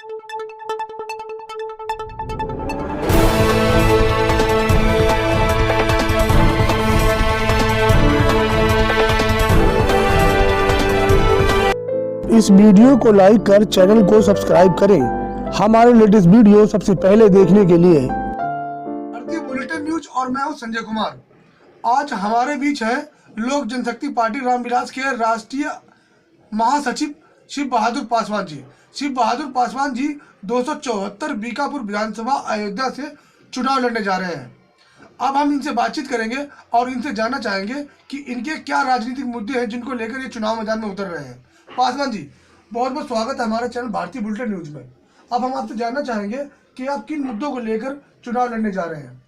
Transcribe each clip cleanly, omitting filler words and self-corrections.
इस वीडियो को लाइक कर चैनल को सब्सक्राइब करें हमारे लेटेस्ट वीडियो सबसे पहले देखने के लिए। भारतीय बुलेटिन न्यूज और मैं हूं संजय कुमार। आज हमारे बीच है लोक जनशक्ति पार्टी रामविलास के राष्ट्रीय महासचिव शिव बहादुर पासवान जी। शिव बहादुर पासवान जी 274 बीकापुर विधानसभा अयोध्या से चुनाव लड़ने जा रहे हैं। अब हम इनसे बातचीत करेंगे और इनसे जानना चाहेंगे कि इनके क्या राजनीतिक मुद्दे हैं जिनको लेकर ये चुनाव मैदान में उतर रहे हैं। पासवान जी, बहुत बहुत स्वागत है हमारे चैनल भारतीय बुलेटिन न्यूज में। अब हम आपसे जानना चाहेंगे कि आप किन मुद्दों को लेकर चुनाव लड़ने जा रहे हैं।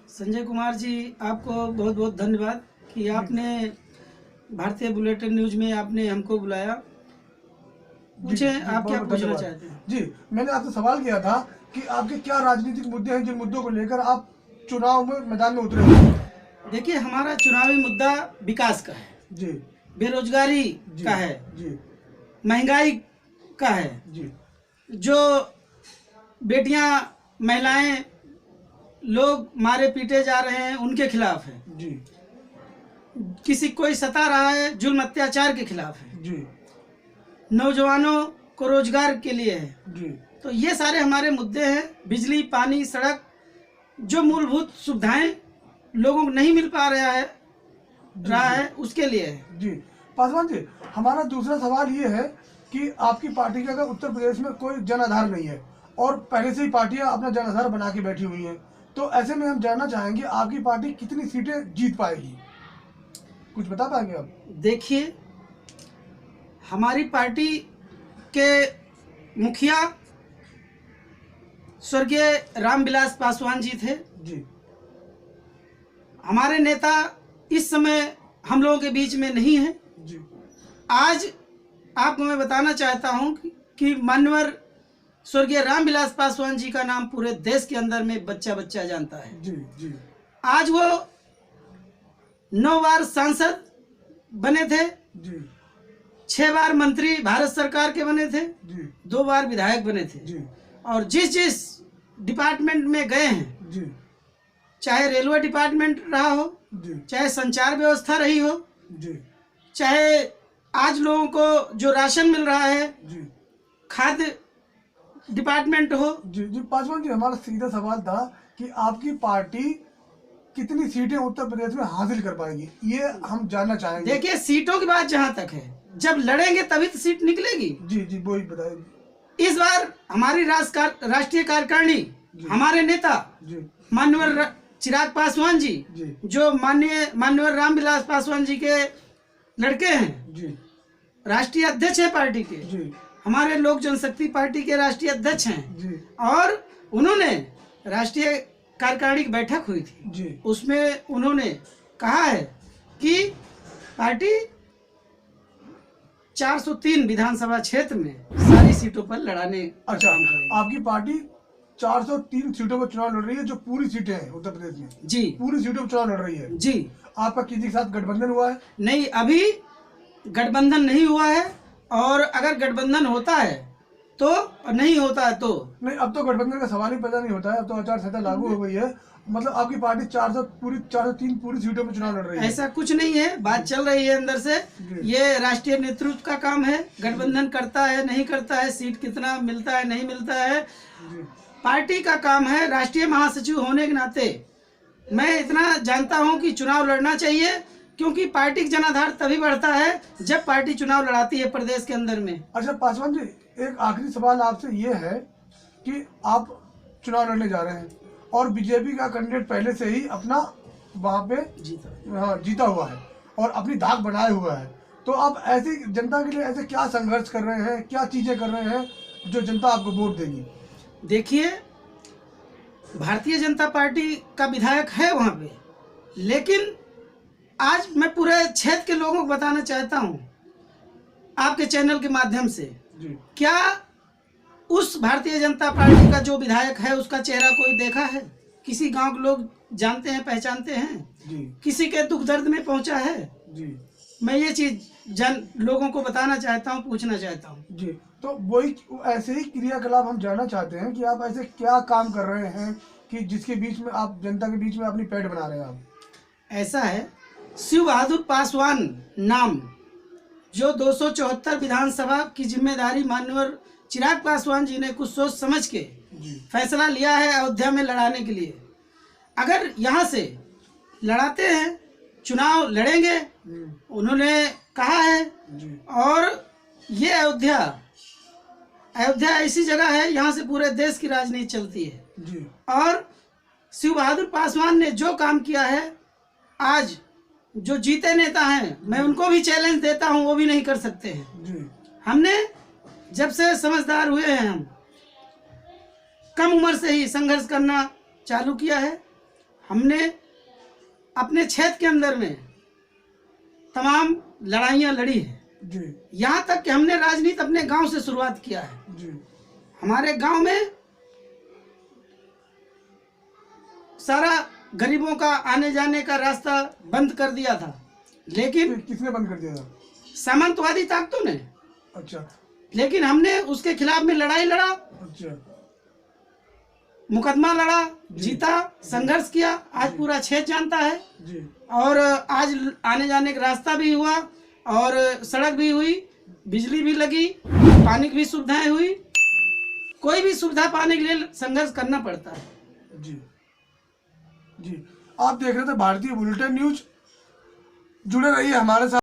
संजय कुमार जी, आपको बहुत बहुत धन्यवाद कि आपने भारतीय बुलेटिन न्यूज में आपने हमको बुलाया। पूछे आप क्या पूछना चाहते हैं। जी, मैंने आपसे सवाल किया था कि आपके क्या राजनीतिक मुद्दे हैं जिन मुद्दों को लेकर आप चुनाव में मैदान में उतरे हैं। देखिए, हमारा चुनावी मुद्दा विकास का है जी, बेरोजगारी का है जी, महंगाई का है जी, जो बेटियां महिलाएं लोग मारे पीटे जा रहे हैं उनके खिलाफ है जी, किसी कोई सता रहा है जुल्म अत्याचार के खिलाफ है जी, नौजवानों को रोजगार के लिए है। जी, तो ये सारे हमारे मुद्दे हैं। बिजली, पानी, सड़क, जो मूलभूत सुविधाएं लोगों को नहीं मिल पा रहा है उसके लिए है। जी। पासवान जी, हमारा दूसरा सवाल ये है कि आपकी पार्टी का उत्तर प्रदेश में कोई जन आधार नहीं है और पहले से ही पार्टियां अपना जन आधार बना के बैठी हुई हैं, तो ऐसे में हम जानना चाहेंगे आपकी पार्टी कितनी सीटें जीत पाएगी, कुछ बता पाएंगे आप। देखिए, हमारी पार्टी के मुखिया स्वर्गीय रामविलास पासवान जी थे जी। हमारे नेता इस समय हम लोगों के बीच में नहीं है जी। आज आपको मैं बताना चाहता हूं कि माननीय स्वर्गीय रामविलास पासवान जी का नाम पूरे देश के अंदर में बच्चा बच्चा जानता है। जी, जी। आज वो 9 बार सांसद बने थे जी, 6 बार मंत्री भारत सरकार के बने थे जी, 2 बार विधायक बने थे जी, और जिस जिस डिपार्टमेंट में गए हैं, जी, चाहे रेलवे डिपार्टमेंट रहा हो, जी, चाहे संचार व्यवस्था रही हो, जी, चाहे आज लोगों को जो राशन मिल रहा है, जी, खाद्य डिपार्टमेंट हो। जी, जी। पासवान जी, हमारा सीधा सवाल था कि आपकी पार्टी कितनी सीटें उत्तर प्रदेश में हासिल कर पाएगी, ये हम जानना चाहेंगे। देखिए, सीटों की बात जहां तक है, जब लड़ेंगे तभी तो सीट निकलेगी। जी, जी, वही बताइए। इस बार हमारी राष्ट्रीय कार्यकारिणी, हमारे नेता जी, माननीय चिराग पासवान जी, जी, जो माननीय रामविलास पासवान जी के लड़के हैं, जी, राष्ट्रीय अध्यक्ष है पार्टी के, जी, हमारे लोक जनशक्ति पार्टी के राष्ट्रीय अध्यक्ष हैं। जी, और उन्होंने राष्ट्रीय कार्यकारिणी की बैठक हुई थी, जी, उसमें उन्होंने कहा है कि पार्टी 403 विधानसभा क्षेत्र में सारी सीटों पर लड़ाने का अच्छा, काम करेगी। आपकी पार्टी 403 सीटों पर चुनाव लड़ रही है, जो पूरी सीटें हैं उत्तर प्रदेश में। जी, पूरी सीटों पर चुनाव लड़ रही है। जी। आपका किसी के साथ गठबंधन हुआ है? नहीं, अभी गठबंधन नहीं हुआ है और अगर गठबंधन होता है तो, और नहीं होता है तो नहीं, अब तो गठबंधन का सवाल ही पैदा नहीं होता है। अब तो आचार संहिता लागू हो गई है, मतलब आपकी पार्टी 403 पूरी सीटों पर चुनाव लड़ रही है। ऐसा कुछ नहीं है, बात चल रही है अंदर से। ये राष्ट्रीय नेतृत्व का काम है, गठबंधन करता है नहीं करता है, सीट कितना मिलता है नहीं मिलता है, पार्टी का काम है। राष्ट्रीय महासचिव होने के नाते मैं इतना जानता हूं कि चुनाव लड़ना चाहिए, क्योंकि पार्टी का जनाधार तभी बढ़ता है जब पार्टी चुनाव लड़ाती है प्रदेश के अंदर में। अच्छा पासवान जी, एक आखिरी सवाल आपसे ये है कि आप चुनाव लड़ने जा रहे हैं और बीजेपी का कैंडिडेट पहले से ही अपना वहाँ पे जीता हुआ है और अपनी धाक बनाए हुआ है, तो आप ऐसी जनता के लिए ऐसे क्या संघर्ष कर रहे हैं, क्या चीजें कर रहे हैं जो जनता आपको वोट देगी? देखिए, भारतीय जनता पार्टी का विधायक है वहाँ पे, लेकिन आज मैं पूरे क्षेत्र के लोगों को बताना चाहता हूँ आपके चैनल के माध्यम से, क्या उस भारतीय जनता पार्टी का जो विधायक है उसका चेहरा कोई देखा है? किसी गांव के लोग जानते हैं, पहचानते हैं? किसी के दुख दर्द में पहुंचा है? मैं ये चीज लोगों को बताना चाहता हूं, पूछना चाहता हूं। जी तो वही ऐसे ही क्रियाकलाप हम जानना चाहते हैं कि आप ऐसे क्या काम कर रहे हैं कि जिसके बीच में आप जनता के बीच में अपनी पैठ बना रहे हैं आप। ऐसा है, शिव बहादुर पासवान नाम जो 274 विधानसभा की जिम्मेदारी माननीय चिराग पासवान जी ने कुछ सोच समझ के फैसला लिया है अयोध्या में लड़ाने के लिए। अगर यहाँ से लड़ाते हैं, चुनाव लड़ेंगे, उन्होंने कहा है। और ये अयोध्या ऐसी जगह है, यहाँ से पूरे देश की राजनीति चलती है। और शिव बहादुर पासवान ने जो काम किया है, आज जो जीते नेता हैं, मैं उनको भी चैलेंज देता हूँ, वो भी नहीं कर सकते हैं। हमने जब से समझदार हुए हैं, हम कम उम्र से ही संघर्ष करना चालू किया है। हमने अपने क्षेत्र के अंदर में तमाम लड़ाइयाँ लड़ी है, यहाँ तक कि हमने राजनीति अपने गांव से शुरुआत किया है। हमारे गांव में सारा गरीबों का आने जाने का रास्ता बंद कर दिया था, लेकिन किसने बंद कर दिया था? सामंतवादी ताकतों ने। अच्छा। लेकिन हमने उसके खिलाफ में लड़ाई लड़ा, अच्छा। मुकदमा लड़ा, जीता, संघर्ष किया। आज पूरा क्षेत्र जानता है। और आज आने जाने का रास्ता भी हुआ और सड़क भी हुई, बिजली भी लगी, पानी की भी सुविधाएं हुई। कोई भी सुविधा पाने के लिए संघर्ष करना पड़ता है। जी, आप देख रहे थे भारतीय बुलेटिन न्यूज। जुड़े रहिए हमारे साथ।